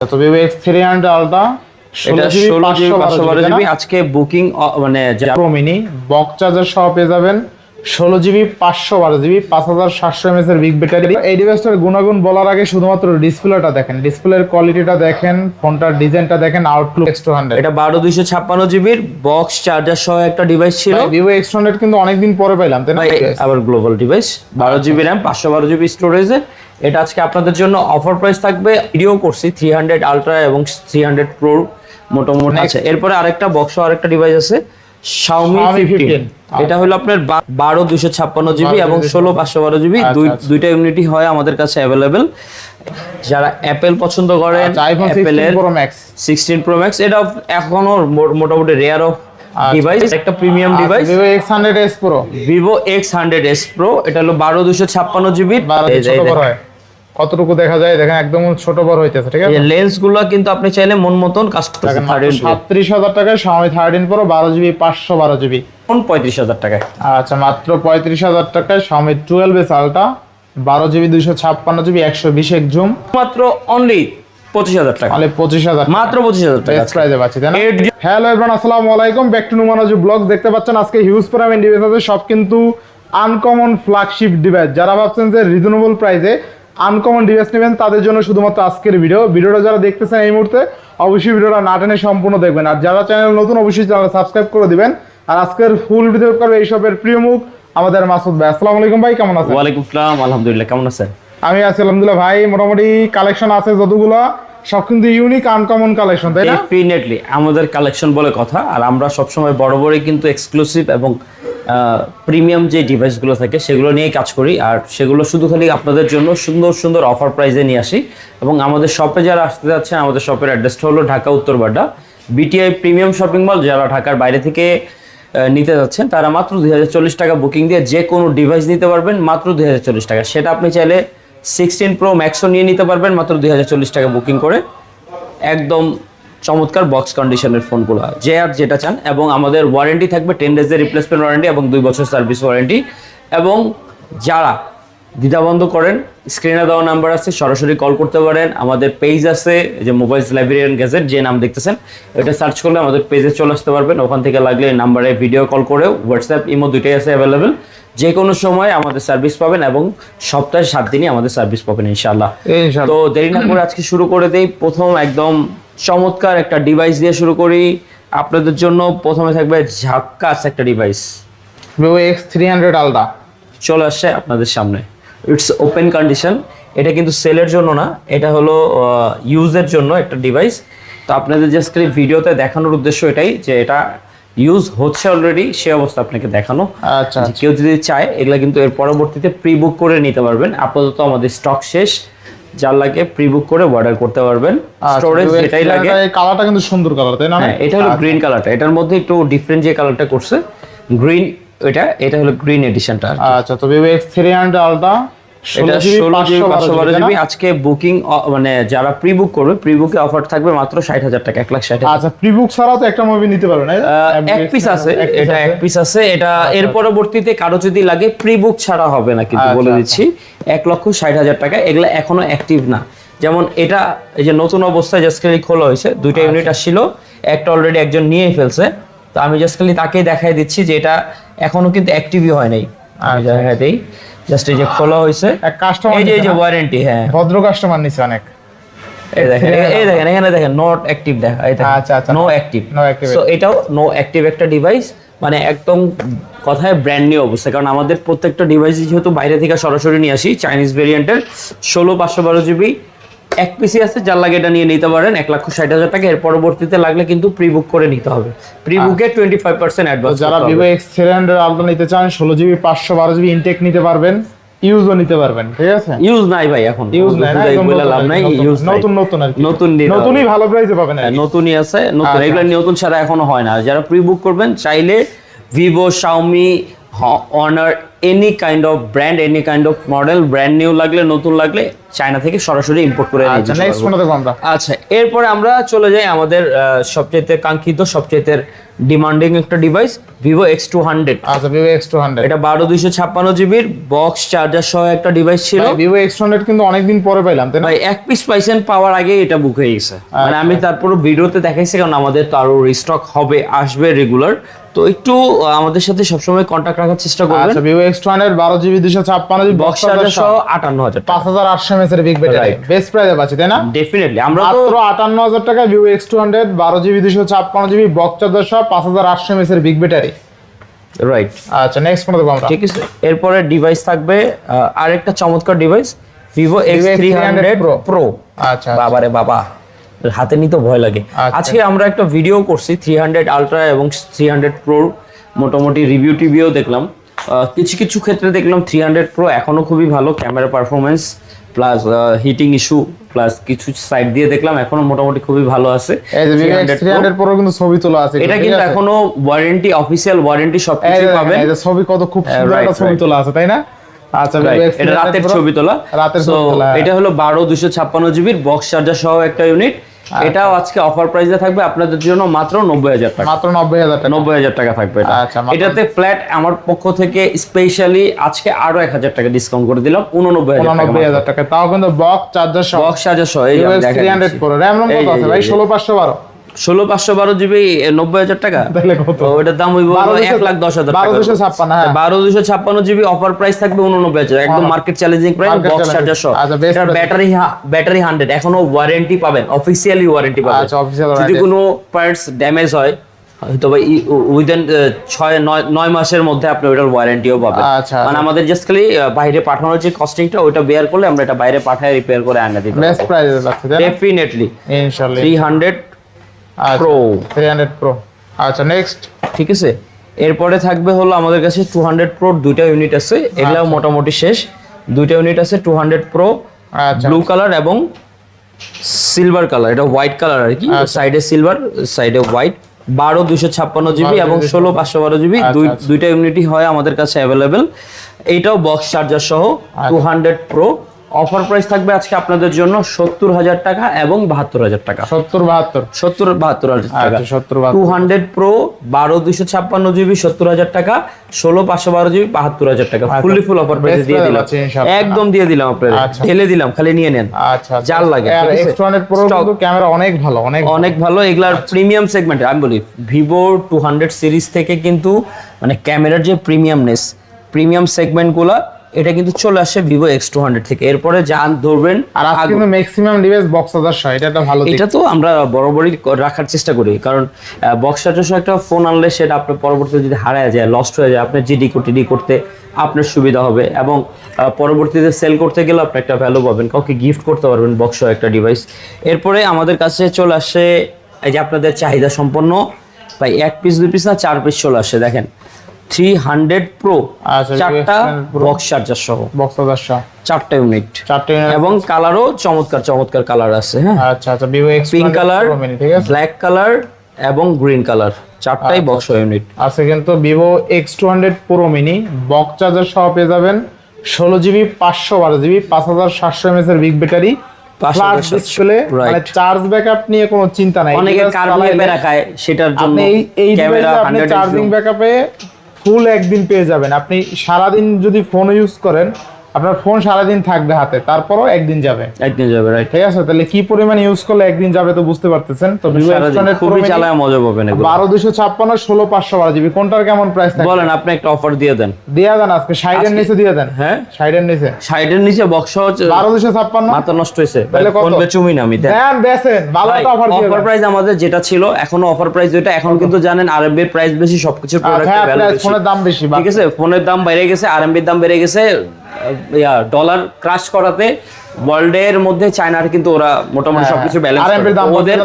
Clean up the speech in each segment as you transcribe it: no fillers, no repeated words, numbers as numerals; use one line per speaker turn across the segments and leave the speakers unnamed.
তো Vivo X300 Ultra
এটা 16GB 512GB আজকে বুকিং মানে
প্রো মিনি বক্স চার্জার সহ পেয়ে যাবেন 16GB 512GB 5700 mAh এর বিগ ব্যাটারি। এই ডিভাইসটার গুণাগুণ বলার আগে শুধুমাত্র ডিসপ্লেটা দেখেন, ডিসপ্লের কোয়ালিটিটা দেখেন, ফোনটার ডিজাইনটা দেখেন। আউটলুক X200
এটা 12256GB এর বক্স চার্জার সহ একটা ডিভাইস ছিল।
Vivo X200 কিন্তু অনেকদিন পরে পাইলাম, তাই না?
আবার global device 12GB RAM 512GB স্টোরেজে। এটা আজকে আপনাদের জন্য অফার প্রাইস থাকবে। ভিডিও করছি 300 আলট্রা এবং 300 প্রো মোটামুটি আছে। এরপরে আরেকটা বক্স আরেকটা ডিভাইস আছে Xiaomi 15। এটা হলো আপনার 12256GB এবং 16512GB দুইটা ইউনিটই হয় আমাদের কাছে अवेलेबल। যারা অ্যাপল পছন্দ করেন,
iPhone 16 Pro Max
16 Pro Max এটা এখনো মোটামুটি রেয়ার অফ ডিভাইস, একটা premium device.
Vivo X100s Pro,
Vivo X100s Pro এটা হলো 12256GB।
কতটুকু দেখা যায় দেখেন, একদম ছোট বড় হইতেছে, ঠিক আছে?
এই লেন্সগুলো কিন্তু আপনি চাইলে মন মতন কাস্টমাইজ করতে পারেন।
37000 টাকায় Xiaomi 13 Pro 12GB 512GB
কোন 35000 টাকায়।
আচ্ছা, মাত্র 35000 টাকায় Xiaomi 12s Ultra 12GB 256GB 120x zoom,
মাত্র অনলি 25000 টাকা।
মানে 25000,
মাত্র 25000 টাকা
বেস্ট প্রাইসে পাচ্ছি, তাই না? হ্যালো এভরিওয়ান, আসসালামু আলাইকুম, ব্যাক টু নুমানাজু ব্লগ। দেখতে পাচ্ছেন আজকে হিউজ পরিমাণ ডিভাইস আছে, সব কিন্তু আনকমন ফ্ল্যাগশিপ ডিভাইস। যারা ভাবছেন যে রিজনেবল প্রাইসে আনকমন ডিভাইস নেবেন, তাদের জন্য শুধুমাত্র আজকের ভিডিওটা যারা দেখতেছেন এই মুহূর্তে অবশ্যই ভিডিওটা না টেনে সম্পূর্ণ দেখবেন। আর যারা চ্যানেল নতুন অবশ্যই চ্যানেল সাবস্ক্রাইব করে দিবেন। আর আজকের ফুল ভিডিও করবে এইসবের প্রিয় মুখ আমাদের মাসুদ ভাই। আসসালামু আলাইকুম ভাই, কেমন আছেন?
ওয়ালাইকুম আসসালাম, আলহামদুলিল্লাহ, কেমন আছেন?
আমি আছি আলহামদুলিল্লাহ ভাই। মোটামুটি কালেকশন আছে যতগুলো, সব কিন্তু ইউনিক আনকমন কালেকশন, তাই না?
ডেফিনেটলি আমাদের কালেকশন বলে কথা। আর আমরা সবসময় বড় বড়ই কিন্তু এক্সক্লুসিভ এবং প্রিমিয়াম যে ডিভাইসগুলো থাকে সেগুলো নিয়েই কাজ করি। আর সেগুলো শুধু খালি আপনাদের জন্য সুন্দর সুন্দর অফার প্রাইসে নিয়ে আসি। এবং আমাদের শপে যারা আসতে যাচ্ছেন, আমাদের শপের অ্যাড্রেসটা হলো Dhaka Uttar Badda BTI premium shopping mall. যারা ঢাকার বাইরে থেকে নিতে যাচ্ছেন তারা মাত্র 2040 টাকা বুকিং দিয়ে যে কোনো ডিভাইস নিতে পারবেন মাত্র 2040 টাকা। সেটা আপনি চাইলে 16 Pro Maxও নিয়ে নিতে পারবেন মাত্র 2040 টাকা বুকিং করে। একদম চমৎকার বক্স কন্ডিশনের ফোনগুলো, যে আর যেটা চান। এবং আমাদের ওয়ারেন্টি থাকবে 10 ডেজের রিপ্লেসমেন্ট ওয়ারেন্টি এবং 2 বছর সার্ভিস ওয়ারেন্টি। এবং যারা দ্বিধাবন্ধ করেন, স্ক্রিনে দেওয়া নাম্বার আছে, সরাসরি কল করতে পারেন। আমাদের পেজ আছে, যে মোবাইলস লাইব্রেরিয়ান গ্যাজেট যে নাম দেখতেছেন, এটা সার্চ করলে আমাদের পেজে চলে আসতে পারবেন। ওখান থেকে লাগলে নাম্বারে ভিডিও কল করেও, হোয়াটসঅ্যাপ ইমো দুটোই আছে অ্যাভেলেবেল। যে কোনো সময় আমাদের সার্ভিস পাবেন এবং সপ্তাহে 7 দিনই আমাদের সার্ভিস পাবেন ইনশাআল্লাহ। তো দেরি না করে আজকে শুরু করে দেই। প্রথম একদম চমৎকার একটা ডিভাইস দিয়ে শুরু করি আপনাদের জন্য। প্রথমে থাকবে ঝাক্কাস একটা ডিভাইস,
Vivo X300 Ultra
চলে আসছে আপনাদের সামনে। It's open condition. এটা কিন্তু সেলের জন্য না, এটা হলো ইউজের জন্য একটা ডিভাইস। তো আপনাদের জাস্ট ভিডিওতে দেখানোর উদ্দেশ্য এটাই যে এটা ইউজ হচ্ছে অলরেডি, সে অবস্থা আপনাকে দেখানো।
আচ্ছা,
কেউ যদি চায় এগুলা কিন্তু এর পরবর্তীতে প্রি বুক করে নিতে পারবেন। আপাতত আমাদের স্টক শেষ, যার লাগে প্রি বুক করে অর্ডার করতে পারবেন। স্টোরেজ যেটাই লাগে।
কালারটা কিন্তু সুন্দর কালার, তাই না?
হ্যাঁ, এটা হলো গ্রিন কালারটা। এটার মধ্যে একটু ডিফারেন্ট যে কালারটা করছে গ্রিন, এটা হলো গ্রিন এডিশনটা।
আচ্ছা, তো Vivo X300 Ultra
এটা 16GB 512GB আজকে বুকিং মানে যারা প্রি বুক করবে, প্রি বুকে অফার থাকবে মাত্র 60000 টাকা, 1,60,000।
আচ্ছা, প্রি বুক ছাড়াও তো একটা মুভি নিতে পারবে না?
এক পিস আছে, এটা এক পিস আছে। এটা এর পরবর্তীতে কারো যদি লাগে প্রি বুক ছাড়া হবে না, কিন্তু বলে দিচ্ছি 1,60,000 টাকা। এগুলা এখনো অ্যাক্টিভ না। যেমন এটা এই যে নতুন অবস্থায় জাস্ট খালি খোলা হয়েছে, দুইটা ইউনিট আসছিল, একটা অলরেডি একজন নিয়ে ফেলছে। তো আমি জাস্ট খালি তাকেই দেখাই দিচ্ছি যে এটা এখনো কিন্তু অ্যাক্টিভই হয় নাই। আমি দেখাই দেই, জাস্ট এই যে খোলা হয়েছে,
এক কাস্টমার,
এই যে ওয়ারেন্টি। হ্যাঁ,
ভদ্র কাস্টমার নিছে অনেক।
এই দেখেন এখানে দেখেন নট অ্যাক্টিভ দেখা।
আচ্ছা,
নো অ্যাক্টিভ। সো এটাও নো অ্যাক্টিভ একটা ডিভাইস, মানে একদম কথায় ব্র্যান্ড নিউ অবস্থা। কারণ আমাদের প্রত্যেকটা ডিভাইসই যেহেতু বাইরে থেকে সরাসরি নিয়ে আসি, চাইনিজ ভেরিয়েন্টের 16/512GB এক পিসি আছে, যার লাগে এটা নিয়ে নিতে পারেন 1,60,000 টাকা। এর পরবর্তীতে লাগলে কিন্তু প্রি বুক করে নিতে হবে। প্রি বুকে 25% অ্যাডভান্স।
যারা Vivo X300 Ultra নিতে চান 16GB 512GB ইনটেক নিতে পারবেন, ইউজও নিতে পারবেন, ঠিক আছে?
ইউজ নাই ভাই, এখন
ইউজ নাই,
লাভ নাই। ইউজ
নতুন আর কি,
নতুনই
ভালো প্রাইসে পাবেন।
নতুনই আছে, নতুন। এগুলো নতুন ছাড়া এখনো হয় না। যারা প্রি বুক করবেন চাইলে Vivo, Xiaomi, Honor, any kind of brand, any kind of model, brand new লাগলে, নতুন লাগলে চায়না থেকে সরাসরি ইম্পোর্ট করে নিতে পারবেন।
নেক্সট কোনটা দেখব আমরা?
আচ্ছা, এরপরে আমরা চলে যাই আমাদের সবচেয়ে কাঙ্ক্ষিত, সবচেয়ে ডিমান্ডিং একটা ডিভাইস ভিভো X200।
আচ্ছা ভিভো X200,
এটা 12256 জিবির বক্স চার্জার সহ একটা ডিভাইস ছিল।
ভিভো X200 কিন্তু অনেকদিন পরে পাইলাম তাই না?
ভাই এক পিস পাইছেন, পাওয়ার আগে এটা বুক হয়ে গেছে। মানে আমি তারপর ভিডিওতে দেখাইছি, কারণ আমাদের তো আরো রিস্টক হবে, আসবে রেগুলার, তো একটু আমাদের সাথে সবসময় কন্টাক্ট রাখার চেষ্টা করবেন।
আচ্ছা Vivo X200 12GB 256GB
box charger সহ 58000 টাকা,
5800 mAh এর বিগ ব্যাটারি, বেস্ট প্রাইসে পাচ্ছি তাই না?
ডেফিনেটলি। আমরা তো
মাত্র 58000 টাকা Vivo X200 12GB 256GB box charger সহ 5800 mAh এর বিগ ব্যাটারি।
রাইট।
আচ্ছা নেক্সট কোন দেখব আমরা?
ঠিক আছে, এরপরে ডিভাইস থাকবে আরেকটা চমৎকার ডিভাইস ভিভো X300 Pro।
আচ্ছা
বাবারে বাবা, হাতে নিতে ভয় লাগে। আজকে আমরা একটা ভিডিও করছি 300 আলট্রা এবং 300 প্রো, মোটামুটি রিভিউ টিভিও দেখলাম। কিছু কিছু ক্ষেত্রে দেখলাম 300 প্রো এখনো খুবই ভালো camera performance, plus heating issue, plus কিছু সাইড দিয়ে দেখলাম এখনো মোটামুটি খুবই ভালো আছে।
এই যে ভিভো X300 Pro কিন্তু ছবি তোলা আছে,
এটা কিন্তু এখনো ওয়ারেন্টি, অফিসিয়াল ওয়ারেন্টি সবকিছু পাবেন।
এই যে ছবি কত খুব সুন্দর একটা ছবি তোলা আছে তাই না? আচ্ছা
এটা রাতের ছবি তোলা,
রাতের ছবি তোলা।
এটা হলো 12256 জিবির বক্স চার্জার সহ একটা ইউনিট। এটাও আজকে অফার প্রাইসে থাকবে আপনাদের জন্য মাত্র 90000 টাকা,
মাত্র 90000 টাকা,
90000 টাকা থাকবে এটা।
আচ্ছা,
এটাতে ফ্ল্যাট আমার পক্ষ থেকে স্পেশালি আজকে আরো 1000 টাকা ডিসকাউন্ট করে দিলাম,
89000 টাকা। তাও কিন্তু বক্স চার্জার সহ,
বক্স চার্জার সহ। এই দেখেন
300 Pro RAM রম কত আছে ভাই? 16512
16512 জিবি 90000 টাকা।
তাহলে কত?
তো এটার দাম হইব 1,10,000 টাকা।
12256 হ্যাঁ,
12256 জিবি অফার প্রাইস থাকবে 89000, একদম market challenging price, box charger সহ।
আচ্ছা
এটার ব্যাটারি 100, এখনো ওয়ারেন্টি পাবেন, অফিশিয়ালি ওয়ারেন্টি পাবেন।
আচ্ছা অফিশিয়াল
যদি কোনো পার্টস ড্যামেজ হয় হয়তো বা উইদিন 6-9 মাসের মধ্যে আপনি ওটার ওয়ারেন্টিও পাবেন।
আচ্ছা
মানে আমাদের জাস্ট খালি বাইরে পাঠানোর যে কস্টিংটা ওটা বেয়ার করলে আমরা এটা বাইরে পাঠায় রিপেয়ার করে আনা দিতে
বেস্ট প্রাইসে পাচ্ছি তাই না?
ডেফিনেটলি
ইনশাআল্লাহ
300
আচ্ছা,
Pro।
300 Pro। আচ্ছা নেক্সট,
ঠিক আছে, এরপরে থাকবে হলো আমাদের কাছে 200 Pro দুইটা ইউনিট আছে, এগুলাও মোটামুটি শেষ। দুইটা ইউনিট আছে 200 Pro,
আচ্ছা
ব্লু কালার এবং সিলভার কালার, এটা হোয়াইট কালার আর কি, সাইডে সিলভার সাইডে হোয়াইট। 12256 জিবি এবং 16512 জিবি, দুইটা ইউনিটই হয় আমাদের কাছে অ্যাভেলেবেল। এইটাও বক্স চার্জার সহ 200 Pro। অফার প্রাইস থাকবে আজকে আপনাদের জন্য 70000 টাকা এবং 72000 টাকা।
70-72
টাকা।
70-72
200 Pro 12256 জিবি 70000 টাকা, 16512 জিবি 72000 টাকা। ফুল অফার প্রাইসে দিয়ে দিলাম, একদম দিয়ে দিলাম আপনাদের, ঢেলে দিলাম, খালি নিয়ে নেন।
আচ্ছা
জাল লাগে।
আর X200 Pro কিন্তু ক্যামেরা অনেক ভালো, অনেক
ভালো। এগুলার প্রিমিয়াম সেগমেন্টে আমি বলি ভিভো 200 সিরিজ থেকে কিন্তু মানে ক্যামেরার যে প্রিমিয়াম সেগমেন্টগুলো এটা কিন্তু চলে আসে ভিভো X200 থেকে। এরপরে যান ধরবেন,
আর আজকে কিন্তু ম্যাক্সিমাম ডিভাইস বক্স চার্জার সহ, এটা একটা ভালো দিক।
এটা তো আমরা বরাবরই রাখার চেষ্টা করি, কারণ বক্স চার্জার সহ একটা ফোন আনলে সেটা আপনার পরবর্তীতে যদি হারায় যায়, লস্ট হয়ে যায়, আপনার জিডি টিডি করতে আপনার সুবিধা হবে, এবং পরবর্তীতে সেল করতে গেলে আপনি একটা ভ্যালু পাবেন, কাউকে গিফট করতে পারবেন বক্স সহ একটা ডিভাইস। এরপরে আমাদের কাছে চলে আসে এই যে আপনাদের চাহিদা সম্পন্ন ভাই 1 পিস 2 পিস না 4 পিস চলে আসে, দেখেন 300 Pro, চারটা বক্স চার্জার সহ,
বক্স চার্জার সহ
চারটা ইউনিট এবং কালারও চমৎকার কালার আছে। হ্যাঁ
আচ্ছা Vivo X
pink colour, black colour এবং গ্রিন কালার, চারটাই বক্স ইউনিট
আছে। কিন্তু Vivo X200 Pro mini box charger সহ পেয়ে যাবেন 16GB 512GB 5700 mAh এর বিগ ব্যাটারি, ফ্ল্যাট ডিসপ্লে, মানে চার্জ ব্যাকআপ নিয়ে কোনো চিন্তা নাই।
অনেকে কার্বনে রাখায়, সেটার জন্য
এই
ক্যামেরা
আপনি
100
চার্জিং ব্যাকআপে ফুল একদিন পেয়ে যাবেন। আপনি সারাদিন যদি ফোন ইউজ করেন, আপনার ফোন সারাদিন থাকবে হাতে, তারপরও একদিন যাবে, রাইট? ঠিক আছে, তাহলে কি পরিমাণ ইউজ করলে একদিন যাবে তো বুঝতে পারতেছেন। তো ভিভো X200
খুবই চালায় মজা পাবেন।
12256 16512GB কোনটার কেমন প্রাইস থাকবে
বলেন, আপনি একটা অফার দিয়ে দেন
আজকে 60 এর নিচে দিয়ে দেন। হ্যাঁ 60 এর নিচে,
60 এর নিচে বক্স 12256 মাথা নষ্ট হইছে,
তাহলে কত?
ফোন বেচুমি না আমি দেন
বেচেন, ভালো একটা অফার দিয়ে দেন।
অফার প্রাইস আমাদের যেটা ছিল এখনো অফার প্রাইস যেটা, এখন কিন্তু জানেন আরএমবি এর প্রাইস বেশি, সবকিছু প্রোডাক্টের ভ্যালু বেশি,
ফোনের দাম বেশি,
ঠিক আছে, ফোনের দাম বেড়ে গেছে, আরএমবি এর দাম বেড়ে গেছে, ডলার ক্রাশ করাতে ওয়ার্ল্ডের মধ্যে চায়নার কিন্তু ওরা মোটামুটি সবকিছু ব্যালেন্স করে, ওদের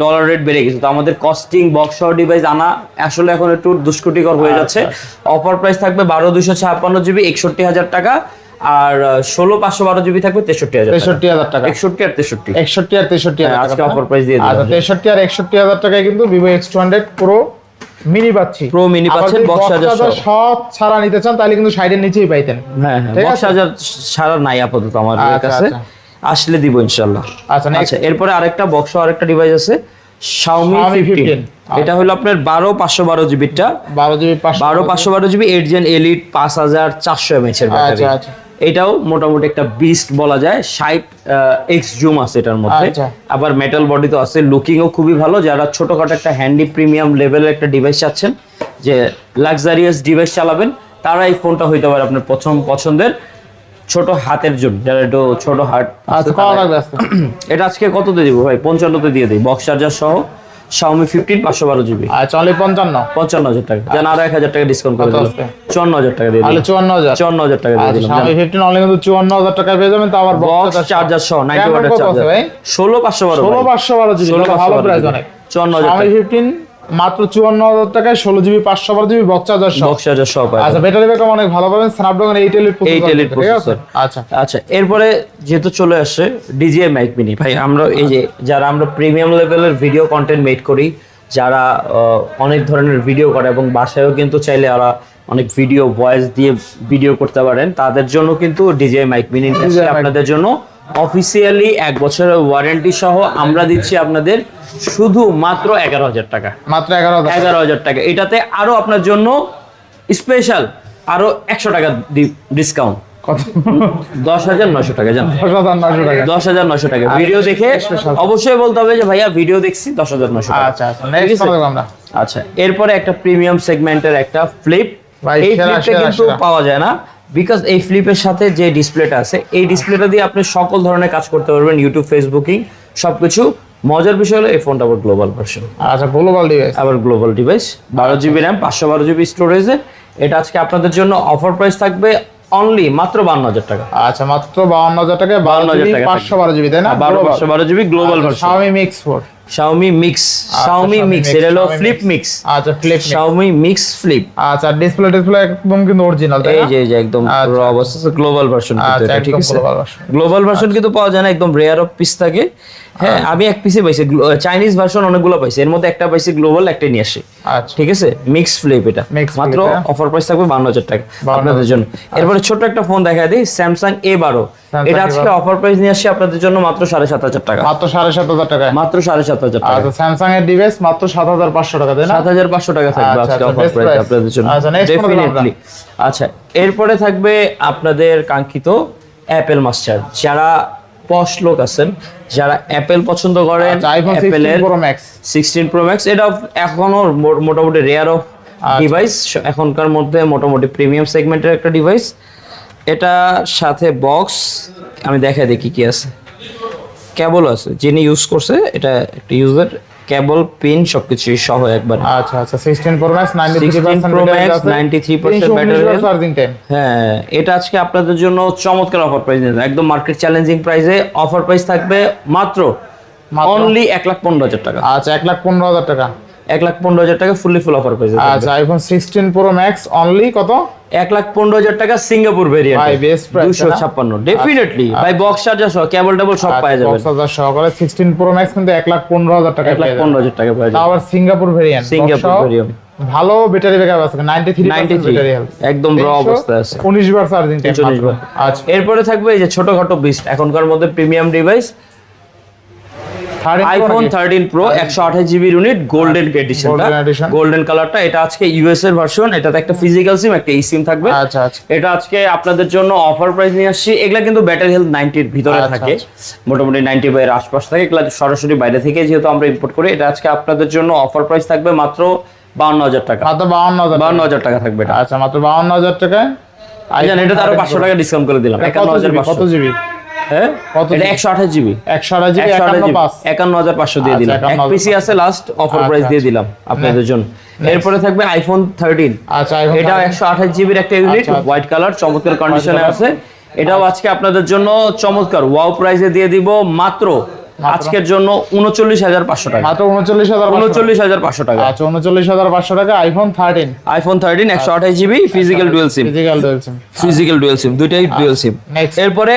ডলার রেট বেড়ে গেছে, তো আমাদের কস্টিং বক্স ডিভাইস আনা আসলে এখন একটু দুষ্কৃতিকর হয়ে যাচ্ছে। অফার প্রাইস থাকবে 12256GB 61000 টাকা, আর 16512GB থাকবে 63000 টাকা। 61 আর 63 আজকে অফার প্রাইস দিয়ে দিলাম।
63 আর 61000 টাকায় কিন্তু ভিভো X200 Pro মিনি পাচ্ছি, বক্স চার্জার সব ছাড়া নিতে চান তাহলে কিন্তু 60 এর নিচেই পাইতেন।
হ্যাঁ বক্স চার্জার ছাড়া নাই আপাতত আমাদের কাছে, আসলে দিব ইনশাআল্লাহ। আচ্ছা এরপরে আরেকটা বক্স আরেকটা ডিভাইস আছে Xiaomi 15 এটা হলো আপনার 12/512 জিবিটা,
12 GB
12/512 GB 8 Gen Elite 5400 mAh এর ব্যাটারি।
আচ্ছা।
এটাও মোটামুটি একটা বিস্ট বলা যায়, 60x জুম আছে এটার মধ্যে,
আচ্ছা।
আবার মেটাল বডি তো আছে, লুকিংও খুবই ভালো। যারা ছোটখাটো একটা হ্যান্ডি প্রিমিয়াম লেভেলের একটা ডিভাইস চাচ্ছেন, যে লাক্সারিয়াস ডিভাইস চালাবেন, তারা এই ফোনটা হইতে পারে আপনার পছন্দের ছোট হাতের জন্য, যারা একটু ছোট হাত।
আচ্ছা, কত লাগবে আজকে?
এটা আজকে কততে দিব ভাই? 55তে দিয়ে দিই, বক্স চার্জার সহ Xiaomi 15 512 জিবি।
আচ্ছা, অনলি 55।
55,000 টাকা, জান আরো 1,000 টাকা ডিসকাউন্ট করে দিলাম, 54,000 টাকা দিয়ে
তাহলে
দিলাম,
54,000।
54,000 টাকা দিয়ে
আচ্ছা,
দিলাম।
Xiaomi 15 অনলি কিন্তু 54,000 টাকায় পেয়ে যাবেন, তো আবার
বক্স চার্জার সহ 90 ওয়াটের চার্জার, 16,512
16,512 জিবি, ভালো প্রাইস অনেক।
54,000
Xiaomi
টাকা
15 মাত্র 54,000 টাকায় 16 জিবি 512 জিবি বক্স চার্জার সহ।
বক্স চার্জার সহ পাবেন।
আচ্ছা, ব্যাটারি ব্যাকআপ অনেক ভালো পাবেন, স্ন্যাপড্রাগন 8 Elite
Elite
প্রসেসর। আচ্ছা
আচ্ছা, এরপরে যেহেতু চলে আসছে DJI মাইক মিনি, ভাই আমরা এই যে যারা আমরা প্রিমিয়াম লেভেলের ভিডিও কন্টেন্ট মেড করি, যারা অনেক ধরনের ভিডিও করে এবং বাসায়ও কিন্তু চাইলে ওরা অনেক ভিডিও ভয়েস দিয়ে ভিডিও করতে পারেন, তাদের জন্য কিন্তু DJI মাইক মিনি আপনাদের জন্য অফিসিয়ালি 1 বছরের ওয়ারেন্টি সহ আমরা দিচ্ছি আপনাদের শুধু মাত্র 11,000 টাকা,
মাত্র 11,000
টাকা। এটাতে আরো আপনার জন্য স্পেশাল আরো 100 টাকা ডিসকাউন্ট,
কত?
10,900 টাকা। জান
10,900 টাকা।
10,900 টাকা ভিডিও দেখে অবশ্যই বলতে হবে যে ভাইয়া ভিডিও দেখছি 10,900 টাকা।
আচ্ছা আচ্ছা, নেক্সট দেখব আমরা।
আচ্ছা, এরপরে একটা প্রিমিয়াম সেগমেন্টের একটা ফ্লিপ,
ভাই,
এই
সেরা,
ফ্লিপটা
সেরা,
কিন্তু
সেরা।
পাওয়া যায় না, বিকজ এই ফ্লিপের সাথে যে ডিসপ্লেটা আছে, এই ডিসপ্লেটা দিয়ে আপনি সকল ধরনের কাজ করতে পারবেন, ইউটিউব, ফেসবুকিং সবকিছু। মজার বিষয় হলো এই ফোনটা আবার গ্লোবাল ভার্সন,
আচ্ছা, গ্লোবাল ডিভাইস।
আবার global device, 12 GB RAM 512 GB স্টোরেজে। এটা আজকে আপনাদের জন্য অফার প্রাইস থাকবে অনলি মাত্র 52,000 টাকা।
আচ্ছা, মাত্র 52,000 টাকায় 12 জিবি 512 জিবি, তাই না?
512 GB global version,
Xiaomi Mix 4।
Xiaomi Mix,
আচ্ছা,
Xiaomi Mix, এটা হলো
Xiaomi
ফ্লিপ
Mix।
মিক্স,
আচ্ছা, ফ্লিপ
Xiaomi Mix Flip।
আচ্ছা, ডিসপ্লে একদম কিন্তু অরিজিনাল, তাই
এই
না?
যে একদম
আচ্ছা,
র অবস্থা গ্লোবাল ভার্সন,
আচ্ছা,
ঠিক
একদম
আছে?
Global version.
গ্লোবাল ভার্সন কিন্তু পাওয়া যায় না, একদম রেয়ার অফ পিস থাকে। হ্যাঁ, আমি এক পিসে পাইছি, চাইনিজ ভার্সন অনেকগুলো পাইছি, এর মধ্যে একটা পাইছি গ্লোবাল, একটা নিয়ে আসি।
আচ্ছা,
ঠিক আছে, মিক্স ফ্লিপ, এটা
Mix
মাত্র
Flip, হ্যাঁ।
অফার প্রাইস থাকবে 52,000 টাকা আপনাদের জন্য। এরপরে ছোট একটা ফোন দেখা দিই, স্যামসাং A12, এটা আজকে অফার প্রাইস নিয়ে আসি আপনাদের জন্য মাত্র 7,500 টাকা,
মাত্র 7,500 টাকায়।
মাত্র 7,500 টাকা।
আচ্ছা, স্যামসাং এর ডিভাইস মাত্র 7,500 টাকা, তাই না?
7,500 টাকা থাকবে
আচ্ছা,
আজকে
আচ্ছা,
অফার
best
প্রাইস
price।
আপনাদের জন্য,
আচ্ছা, next কোনটা
ডেফিনেটলি। আচ্ছা, এরপরে থাকবে আপনাদের কাঙ্ক্ষিত অ্যাপেল মাস্টার, যারা পশ লোক আছেন, যারা অ্যাপেল পছন্দ করেন,
আচ্ছা, iPhone 16
অ্যাপেলের
Pro Max।
16 Pro Max, এটা এখনো মোটামুটি রেয়ার অফ ডিভাইস, এখনকার মধ্যে মোটামুটি প্রিমিয়াম সেগমেন্টের একটা ডিভাইস। এটা সাথে বক্স আমি দেখাই দেখি কি আছে, কেবল আছে, যিনি ইউজ করছে এটা একটা ইউজার, কেবল পিন সবকিছু সহ একবার।
আচ্ছা আচ্ছা, 16 Pro Max
16 Pro Max 93% battery
charging time.
হ্যাঁ, এটা আজকে আপনাদের জন্য চমৎকার অফার প্রাইস নিয়ে একদম মার্কেট চ্যালেঞ্জিং প্রাইসে অফার প্রাইস থাকবে মাত্র অনলি 1,15,000 টাকা।
আচ্ছা, 1,15,000 টাকা।
1,15,000 টাকা ফুল অফার প্রাইসে।
আচ্ছা, iPhone 16 Pro Max অনলি কত?
1,15,000 টাকা সিঙ্গাপুর ভেরিয়েন্ট,
ভাই, বেস্ট প্রাইস,
256 ডেফিনেটলি ভাই, বক্স চার্জার সহ কেবল টেবল সব পাওয়া যাবে।
বক্স চার্জার সহকারে 16 Pro Max কিন্তু 1,15,000 টাকা,
1,15,000 টাকা পাওয়া যাবে,
আবার সিঙ্গাপুর ভেরিয়েন্ট,
সিঙ্গাপুর ভেরিয়েন্ট,
ভালো ব্যাটারি ব্যাকআপ আছে, 93% ব্যাটারি হেলথ,
একদম র অবস্থায় আছে,
19 বার চার্জিং টাইম।
19 বার।
আচ্ছা,
এরপরে থাকবে এই যে ছোটখাটো বিস্ট এখনকার মধ্যে premium device, iPhone 13 pro 128 GB unit golden এডিশনটা,
Golden edition।
গোল্ডেন কালারটা। এটা আজকে ইউএস এর ভার্সন, এটাতে একটা ফিজিক্যাল সিম একটা ই সিম থাকবে।
আচ্ছা আচ্ছা,
এটা আজকে আপনাদের জন্য অফার প্রাইস নিয়ে আসছি। এগুলা কিন্তু ব্যাটারি হেলথ 90 এর ভিতরে
আচ্ছা,
থাকে, মোটামুটি 90 এর আশপাশ থাকে, এগুলা সরাসরি বাইরে থেকে যেহেতু আমরা ইম্পোর্ট করি। এটা আজকে আপনাদের জন্য অফার প্রাইস থাকবে মাত্র 52,000 টাকা,
মাত্র 52,000
টাকা থাকবে এটা।
আচ্ছা, মাত্র 52,000 টাকায়।
আইজান, এটাতে আরো 500 টাকা ডিসকাউন্ট করে দিলাম, 51,500।
কত জিবি?
হ্যাঁ,
কত
এটা 128 জিবি,
128 জিবি
51,500 দিয়ে দিলাম। এক পিসি আছে, লাস্ট অফার প্রাইস দিয়ে দিলাম আপনাদের জন্য। এরপরে থাকবে আইফোন 13,
আচ্ছা,
এটা 128 জিবির একটা ইউনিট,
আচ্ছা,
হোয়াইট কালার, চমৎকার কন্ডিশনে আছে। এটাও আজকে আপনাদের জন্য চমৎকার ওয়াও প্রাইসে দিয়ে দিব মাত্র আজকের জন্য 39,500 টাকা,
মাত্র 39,500
টাকা।
আচ্ছা, 39,500 টাকা iPhone 13,
iPhone 13 128 GB physical dual SIM, দুইটাই ডুয়াল সিম। এরপরে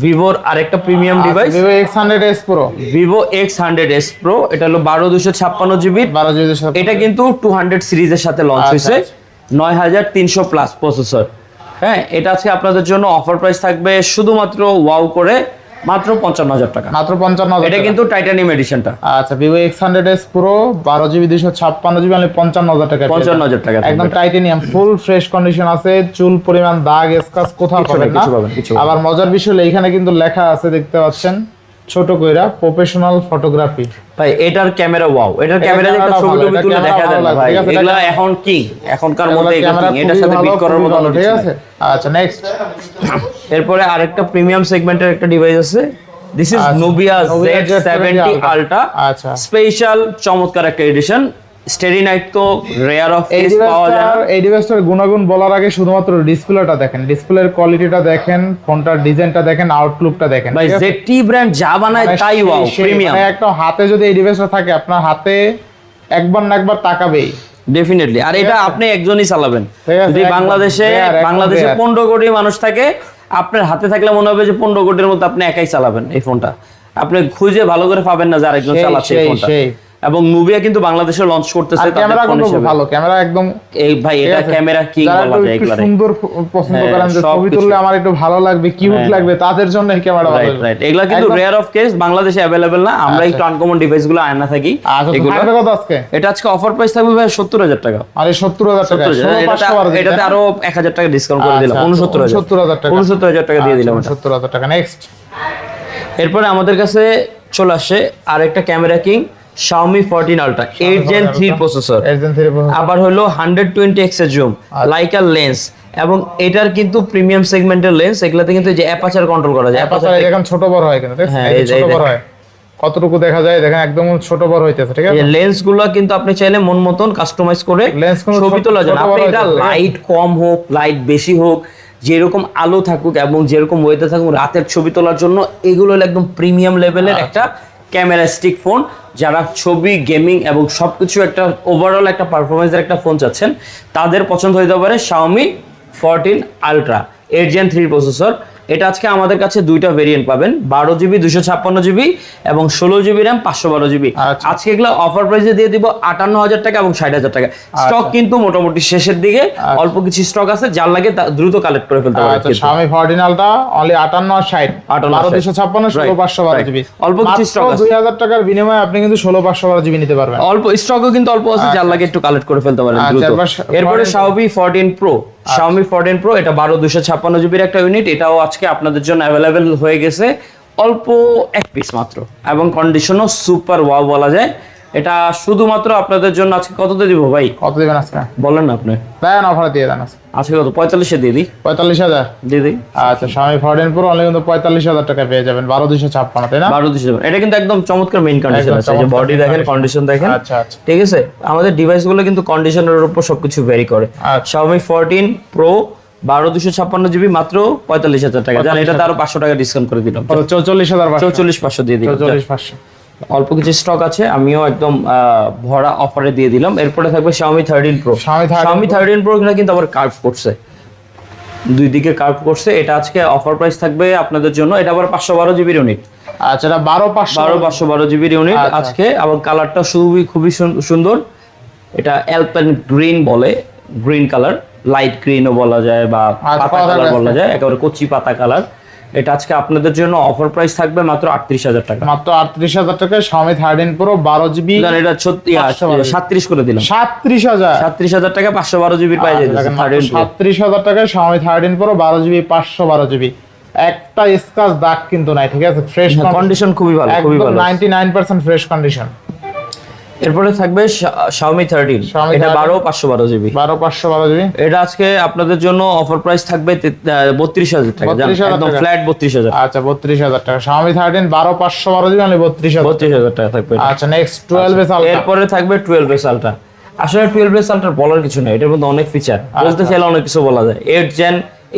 ভিভোর আরেকটা premium device,
Vivo X100s Pro,
Vivo X100s Pro, এটা হলো 12,256 জিবি।
12 জিবি।
এটা কিন্তু 200 সিরিজের সাথে লঞ্চ হয়েছে, 9,300 প্লাস প্রসেসর। হ্যাঁ, এটা আজকে আপনাদের জন্য অফার প্রাইস থাকবে শুধুমাত্র ওয়াও করে মাত্র 55,000 টাকা।
মাত্র 55,000।
এটা কিন্তু টাইটানিয়াম এডিশনটা।
আচ্ছা Vivo X100s Pro 12GB 256GB মানে 55,000 টাকা।
55,000 টাকা
একদম টাইটানিয়াম, ফুল ফ্রেশ কন্ডিশন আছে, চুল পরিমাণ দাগ স্ক্র্যাচ কোথাও পাবেন না। আবার মজার বিষয় হলো এখানে কিন্তু লেখা আছে, দেখতে পাচ্ছেন ছোট কইরা, প্রফেশনাল ফটোগ্রাফি।
ভাই এটার ক্যামেরা ওয়াও, এটার ক্যামেরা একটা ছবি তুলে দেখা যায় না ভাই, এগুলা এখন কি এখনকার মধ্যে এটার সাথে বিট করার মতো
ঠিক আছে। আচ্ছা নেক্সট,
এরপরে আরেকটা প্রিমিয়াম সেগমেন্টের একটা ডিভাইস আছে, this is Nubia Z70 Ultra।
আচ্ছা
স্পেশাল চমৎকার একটা এডিশন। স্টেডি নাইট তো রেয়ার অফ কেস পাওয়া যায় না।
এই ডিভাইসটার গুণাগুণ বলার আগে শুধুমাত্র ডিসপ্লেটা দেখেন, ডিসপ্লের কোয়ালিটিটা দেখেন, ফোনটার ডিজাইনটা দেখেন, আউটলুকটা দেখেন।
ভাই ZT ব্র্যান্ড যা বানায় তাই ওয়াও, প্রিমিয়াম।
মানে একটা হাতে যদি এই ডিভাইসটা থাকে, আপনার হাতে একবার না একবার তাকাবেই
ডেফিনেটলি। আর এটা আপনি একজনই চালাবেন। যদি বাংলাদেশে 15 কোটি মানুষ থাকে, আপনার হাতে থাকলে মনে হবে যে 15 কোটির মধ্যে আপনি একাই চালাবেন এই ফোনটা। আপনি খুঁজে ভালো করে পাবেন না যে আরেকজন চালাচ্ছে এই ফোনটা। এবং Nubia কিন্তু বাংলাদেশে লঞ্চ করতেছে,
ক্যামেরা কিন্তু ভালো, ক্যামেরা একদম
এই ভাই এটা ক্যামেরা কিং বলা যায় এগুলা।
সুন্দর পছন্দ করেন যে ছবি তুললে আমার একটু ভালো লাগবে, কিউট লাগবে, তাদের জন্য এই ক্যামেরা ভালো।
রাইট, এগুলা কিন্তু রেয়ার অফ কেস, বাংলাদেশে अवेलेबल না। আমরা একটু আনকমন ডিভাইসগুলো আয়না থাকি
এগুলো। কত আজকে?
এটা আজকে অফার প্রাইস থাকবে ভাই 70,000 টাকা।
আরে 70,000 টাকা,
এটাতে আরো 1,000 টাকা ডিসকাউন্ট করে দিলাম, 69,000 টাকা দিয়ে দিলাম।
70,000 টাকা। নেক্সট,
এরপরে আমাদের কাছে চলে আসে আরেকটা camera king, Xiaomi 14 Ultra 8 Gen 3 processor, আবার হলো 120x এর জুম, লাইকা লেন্স, এবং এটার কিন্তু প্রিমিয়াম সেগমেন্টের লেন্স। এগুলাতে কিন্তু যে অ্যাপাচার কন্ট্রোল করা যায়,
অ্যাপাচার দেখেন ছোট বড় হয় কিন্তু, হ্যাঁ এই ছোট বড় হয়, কতটুকু দেখা যায় দেখেন, একদম ছোট বড় হইতেছে। ঠিক আছে,
এই লেন্সগুলো কিন্তু আপনি চাইলে মন মতন কাস্টমাইজ করে ছবি তোলা যায়। আপনি এটা লাইট কম হোক, লাইট বেশি হোক, যেরকম আলো থাকুক এবং যেরকম ওয়েদার থাকুক, রাতের ছবি তোলার জন্য এগুলো হলো একদম প্রিমিয়াম লেভেলের একটা ক্যামেরা স্টিক ফোন। যারা ছবি, গেমিং এবং সবকিছু একটা ওভারঅল একটা পারফরমেন্সের একটা ফোন চাচ্ছেন, তাদের পছন্দ হতে পারে Xiaomi 14 Ultra 8 Gen 3 প্রসেসর। এটা আজকে আমাদের কাছে দুইটা ভেরিয়েন্ট পাবেন, 12GB 256GB এবং 16GB RAM 512GB। আজকে এগুলো অফার প্রাইসে দিয়ে দিব 58,000 টাকা এবং 60,000 টাকা। স্টক কিন্তু মোটামুটি শেষের দিকে, অল্প কিছু স্টক আছে, যার লাগে দ্রুত কালেক্ট করে ফেলতে পারবেন।
Xiaomi 14 Ultra অনলি 58 আর 60, 12,256, 16,512GB,
অল্প কিছু স্টক আছে।
2,000 টাকার বিনিময়ে আপনি কিন্তু 16,512GB নিতে পারবেন।
অল্প স্টকও কিন্তু অল্প আছে, যার লাগে একটু কালেক্ট করে ফেলতে পারেন দ্রুত। এরপরে Xiaomi 14 Pro, Xiaomi 14 Pro এটা 12,256GB এর একটা ইউনিট। এটাও আজকে আপনাদের জন্য অ্যাভেলেবেল হয়ে গেছে, অল্প এক পিস মাত্র, এবং কন্ডিশনও সুপার ওয়াও বলা যায়। এটা শুধুমাত্র আপনাদের জন্য আজকে কততে দিব ভাই?
কত দিবেন আজকে
বলেন না আপনি,
দেন অফার দিয়ে দেন
আজকে কত? 45 এ দিয়ে দিই।
45,000
দিয়ে দিই।
আচ্ছা Xiaomi 14 Pro অনলি কিন্তু 45,000 টাকা পেয়ে যাবেন, 12,256, তাই না?
12,256। এটা কিন্তু একদম চমৎকার মেইন কন্ডিশন আছে, যে বডি দেখেন, কন্ডিশন দেখেন।
আচ্ছা আচ্ছা,
ঠিক আছে। আমাদের ডিভাইসগুলো কিন্তু কন্ডিশনের উপর সবকিছু ভ্যারি করে। Xiaomi 14 Pro 12,256GB মাত্র 45,000 টাকা। জান এটাতে আরো 500 টাকা ডিসকাউন্ট করে দিলাম, 44,500 দিয়ে দিলাম।
44,500।
অল্প কিছু স্টক আছে, আমিও একদম ভরা অফারে দিয়ে দিলাম। এরপরে থাকবে Xiaomi 13 Pro। Xiaomi 13 Pro কিন্তু আবার কার্ভ করছে, দুই দিকে কার্ভ করছে। এটা আজকে অফার প্রাইস থাকবে আপনাদের জন্য। এটা আবার 512GB ইউনিট।
আচ্ছা, এটা
512GB ইউনিট আজকে। আবার কালারটা খুবই সুন্দর। এটা অ্যালপেন গ্রিন বলে, গ্রিন কালার, লাইট গ্রিনও বলা যায় বা পাতা কালার বলা যায়, একেবারে কচি পাতা কালার। এটা আজকে আপনাদের জন্য অফার প্রাইস থাকবে মাত্র 38,000 টাকা।
মাত্র 38,000 টাকায় Xiaomi 13 Pro 12GB।
এটা 37 করে দিলাম। 37,000 টাকা 512GB পাই যাচ্ছে।
37,000 টাকায় Xiaomi 13 Pro 12GB 512GB। একটা স্ক্র্যাচ দাগ কিন্তু নাই, ঠিক আছে, ফ্রেশ
কন্ডিশন, খুবই ভালো, খুবই ভালো,
99% ফ্রেশ কন্ডিশন।
এরপরে থাকবে Xiaomi 13, এটা 12,512GB।
12,512GB।
এটা আজকে আপনাদের জন্য অফার প্রাইস থাকবে 32,000 টাকা, একদম ফ্ল্যাট 32,000।
আচ্ছা 32,000 টাকা Xiaomi 13 12,512GB মানে 32,000
টাকা থাকবে।
আচ্ছা নেক্সট 12s Ultra।
এরপরে থাকবে 12s Ultra। আসলে 12s Ultra বলার কিছু নেই, এটার মধ্যে অনেক ফিচার, বলতে চাইলে অনেক কিছু বলা যায়।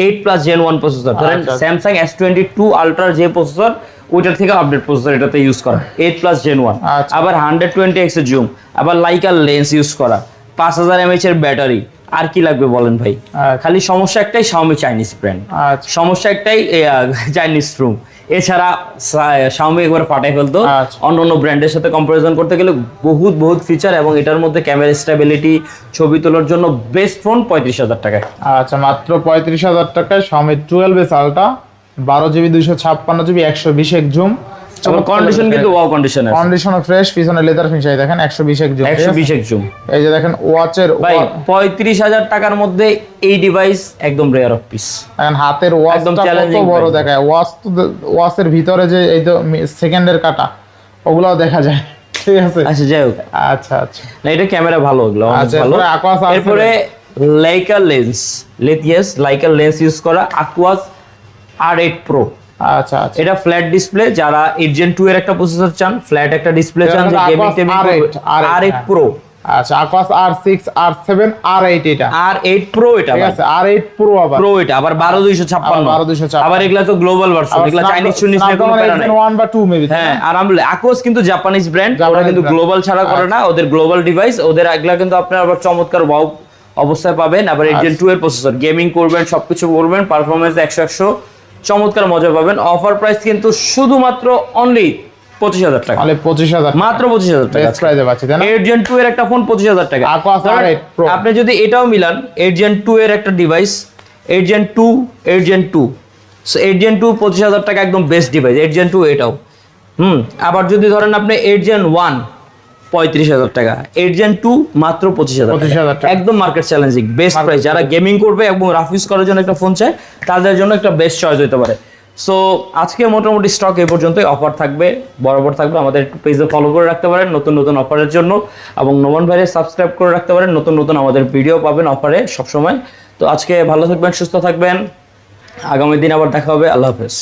8 প্লাস Gen 1 প্রসেসর, ধরেন Samsung S22 Ultra যে প্রসেসর, ওইটার থেকে আপডেট প্রসেসর এটাতে ইউজ করা, 8 প্লাস Gen 1। আবার 120x এর জুম, আবার লাইকা লেন্স ইউজ করা, 5000 mAh এর ব্যাটারি। আর কি লাগবে বলেন ভাই? খালি সমস্যা একটাই, Xiaomi চাইনিজ ব্র্যান্ড। সমস্যা একটাই, চাইনিজ রুম। এছাড়া Xiaomi একবার ফাটাই ফেলতো অন্য ব্র্যান্ডের সাথে কম্পারিজন করতে গেলে। বহুত ফিচার, এবং এটার মধ্যে ক্যামেরা স্টেবিলিটি, ছবি তোলার জন্য বেস্ট ফোন 35,000 টাকায়।
আচ্ছা মাত্র 35,000 টাকায় Xiaomi 12s Ultra 12GB 256GB 120 এক জুম।
কন্ডিশন কিন্তু ওয়াও কন্ডিশন আছে,
কন্ডিশন ফ্রেশ, পিছনে লেদার ফিনিশ দেখেন 120 এক জুম।
120 এক জুম।
এই যে দেখেন ওয়াচের
ভাই 35,000 টাকার মধ্যে এই ডিভাইস একদম রেয়ার অফ পিস।
এখন হাতের ওয়াচটা কত বড় দেখায়, ওয়াচের ভিতরে যে এই তো সেকেন্ডের কাটা ওগুলাও দেখা যায়, ঠিক আছে।
আচ্ছা যাই হোক,
আচ্ছা আচ্ছা
না এটা ক্যামেরা ভালো, ওগুলো অনেক ভালো। এরপরে Laika lens, Laika lens use করা Aquos R8 Pro।
আচ্ছা আচ্ছা,
এটা ফ্ল্যাট ডিসপ্লে, যারা 8 Gen 2 এর একটা প্রসেসর চান, ফ্ল্যাট একটা ডিসপ্লে চান, যে গেমিং R8 Pro।
আচ্ছা Aquos R6 R7 R8, এটা
R8 Pro, এটা
ঠিক আছে R8 Pro
আবার 12256, আবার এগুলা তো গ্লোবাল ভার্সন, এগুলা চাইনিজ চুনিজ নিয়ে কোনো প্যারা নাই।
1 বা 2 মেবি।
হ্যাঁ, আর আমরা Aquos কিন্তু জাপানিজ ব্র্যান্ড, ওরা কিন্তু গ্লোবাল ছাড়া করে না, ওদের গ্লোবাল ডিভাইস, ওদের এগুলা কিন্তু আপনারা আবার চমৎকার ওয়াও অবস্থায় পাবেন। আবার 8 Gen 2 এর প্রসেসর, গেমিং করবেন, সবকিছু করবেন, পারফরম্যান্স 100 চমৎকার মজা পাবেন। অফার প্রাইস কিন্তু শুধুমাত্র অনলি 25,000 টাকা,
তাহলে 25,000,
মাত্র 25,000 টাকা
বেস্ট প্রাইসে পাচ্ছি তাই না?
8 Gen 2 এর একটা ফোন 25,000 টাকা।
Aquos R8 Pro,
আপনি যদি এটাও মিলান, 8 Gen 2 এর একটা ডিভাইস, 8 Gen 2, সো 8 Gen 2 25,000 টাকা একদম বেস্ট ডিভাইস, 8 Gen 2 এটাও। আবার যদি ধরেন আপনি 8 Gen 1 35,000 টাকা, 8 Gen 2 মাত্র 25,000 টাকা, একদম মার্কেট চ্যালেঞ্জিং বেস্ট প্রাইস। যারা গেমিং করবে এবং রাফ ইউজ করার জন্য একটা ফোন চায়, তাদের জন্য একটা বেস্ট চয়েস হতে পারে। সো আজকে মোটামুটি স্টক এই পর্যন্তই। অফার থাকবে, বরাবর থাকবে, আমাদের পেজে ফলো করে রাখতে পারেন নতুন নতুন অফারের জন্য, এবং নোমান ভাইরে সাবস্ক্রাইব করে রাখতে পারেন, নতুন নতুন আমাদের ভিডিও পাবেন অফারে সবসময়। তো আজকে ভালো থাকবেন, সুস্থ থাকবেন, আগামী দিন আবার দেখা হবে, আল্লাহ হাফেজ।